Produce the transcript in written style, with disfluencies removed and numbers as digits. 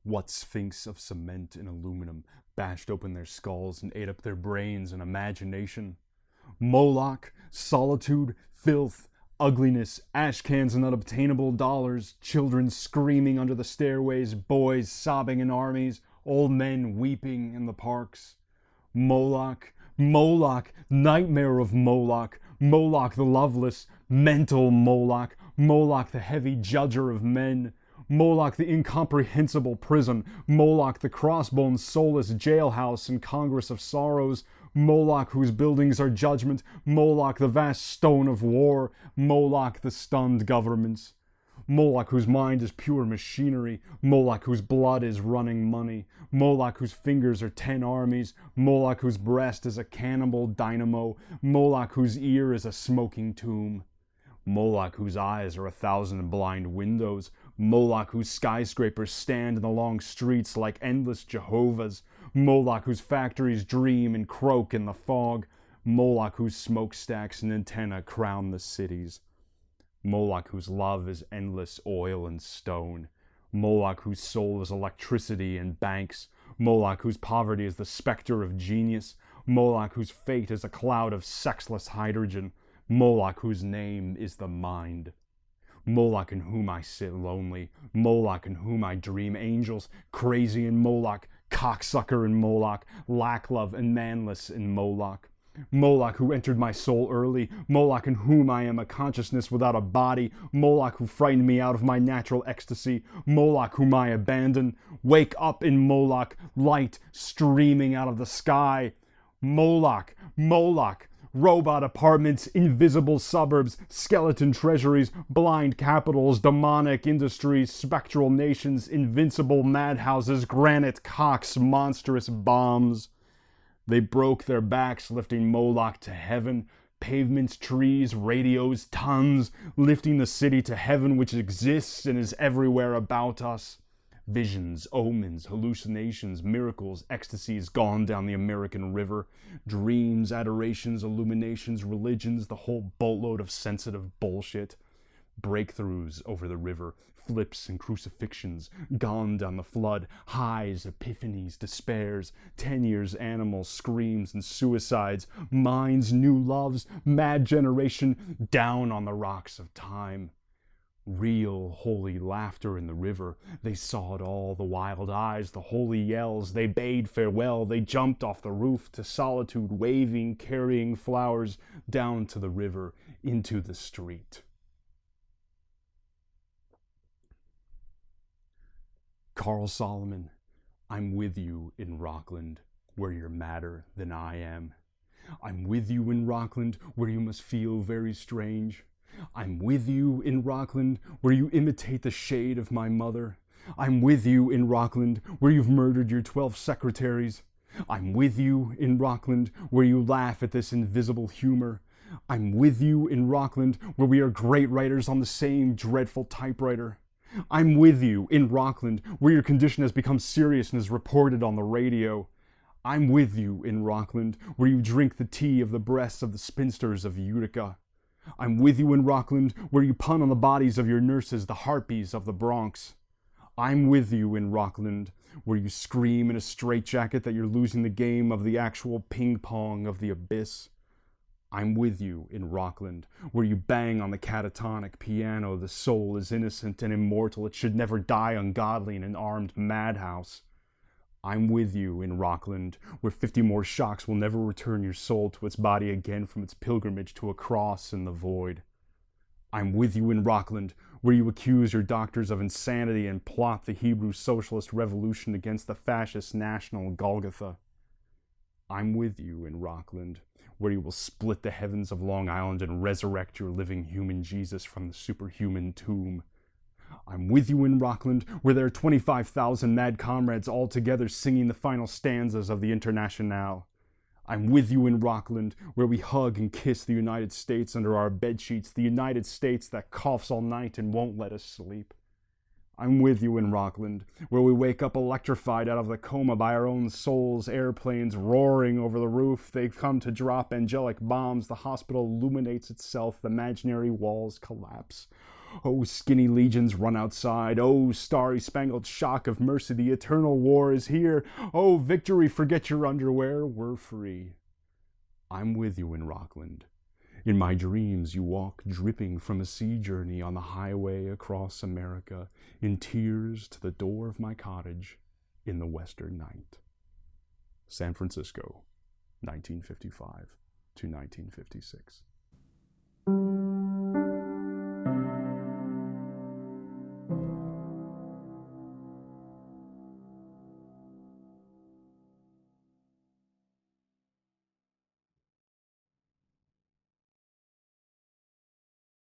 What sphinx of cement and aluminum bashed open their skulls and ate up their brains and imagination? Moloch, solitude, filth, ugliness, ash cans and unobtainable dollars, children screaming under the stairways, boys sobbing in armies, old men weeping in the parks. Moloch, Moloch, nightmare of Moloch, Moloch the loveless, mental Moloch, Moloch the heavy judger of men, Moloch the incomprehensible prison, Moloch the crossbones soulless jailhouse and congress of sorrows, Moloch whose buildings are judgment, Moloch the vast stone of war, Moloch the stunned governments. Moloch whose mind is pure machinery, Moloch whose blood is running money, Moloch whose fingers are 10 armies, Moloch whose breast is a cannibal dynamo, Moloch whose ear is a smoking tomb. Moloch whose eyes are 1,000 blind windows, Moloch whose skyscrapers stand in the long streets like endless Jehovahs, Moloch whose factories dream and croak in the fog, Moloch whose smokestacks and antennae crown the cities. Moloch whose love is endless oil and stone, Moloch whose soul is electricity and banks, Moloch whose poverty is the specter of genius, Moloch whose fate is a cloud of sexless hydrogen, Moloch whose name is the mind. Moloch in whom I sit lonely, Moloch in whom I dream angels, crazy in Moloch, cocksucker in Moloch, lacklove and manless in Moloch. Moloch who entered my soul early, Moloch in whom I am a consciousness without a body, Moloch who frightened me out of my natural ecstasy, Moloch whom I abandon. Wake up in Moloch, light streaming out of the sky. Moloch, Moloch, robot apartments, invisible suburbs, skeleton treasuries, blind capitals, demonic industries, spectral nations, invincible madhouses, granite cocks, monstrous bombs. They broke their backs lifting Moloch to heaven, pavements, trees, radios, tons, lifting the city to heaven which exists and is everywhere about us. Visions, omens, hallucinations, miracles, ecstasies gone down the American river, dreams, adorations, illuminations, religions, the whole boatload of sensitive bullshit. Breakthroughs over the river, flips and crucifixions, gone down the flood, highs, epiphanies, despairs, 10 years animals, screams and suicides, minds, new loves, mad generation, down on the rocks of time. Real holy laughter in the river, they saw it all, the wild eyes, the holy yells, they bade farewell, they jumped off the roof to solitude, waving, carrying flowers down to the river, into the street. Carl Solomon, I'm with you in Rockland, where you're madder than I am. I'm with you in Rockland, where you must feel very strange. I'm with you in Rockland, where you imitate the shade of my mother. I'm with you in Rockland, where you've murdered your 12 secretaries. I'm with you in Rockland, where you laugh at this invisible humor. I'm with you in Rockland, where we are great writers on the same dreadful typewriter. I'm with you in Rockland, where your condition has become serious and is reported on the radio. I'm with you in Rockland, where you drink the tea of the breasts of the spinsters of Utica. I'm with you in Rockland, where you pun on the bodies of your nurses, the harpies of the Bronx. I'm with you in Rockland, where you scream in a straitjacket that you're losing the game of the actual ping-pong of the abyss. I'm with you in Rockland, where you bang on the catatonic piano, the soul is innocent and immortal, it should never die ungodly in an armed madhouse. I'm with you in Rockland, where 50 more shocks will never return your soul to its body again from its pilgrimage to a cross in the void. I'm with you in Rockland, where you accuse your doctors of insanity and plot the Hebrew socialist revolution against the fascist national Golgotha. I'm with you in Rockland, where you will split the heavens of Long Island and resurrect your living human Jesus from the superhuman tomb. I'm with you in Rockland, where there are 25,000 mad comrades all together singing the final stanzas of the Internationale. I'm with you in Rockland, where we hug and kiss the United States under our bedsheets, the United States that coughs all night and won't let us sleep. I'm with you in Rockland, where we wake up electrified out of the coma by our own souls, airplanes roaring over the roof. They come to drop angelic bombs. The hospital illuminates itself. The imaginary walls collapse. Oh, skinny legions run outside. Oh, starry-spangled shock of mercy, the eternal war is here. Oh, victory, forget your underwear, we're free. I'm with you in Rockland. In my dreams, you walk dripping from a sea journey on the highway across America, in tears to the door of my cottage in the western night. San Francisco, 1955 to 1956.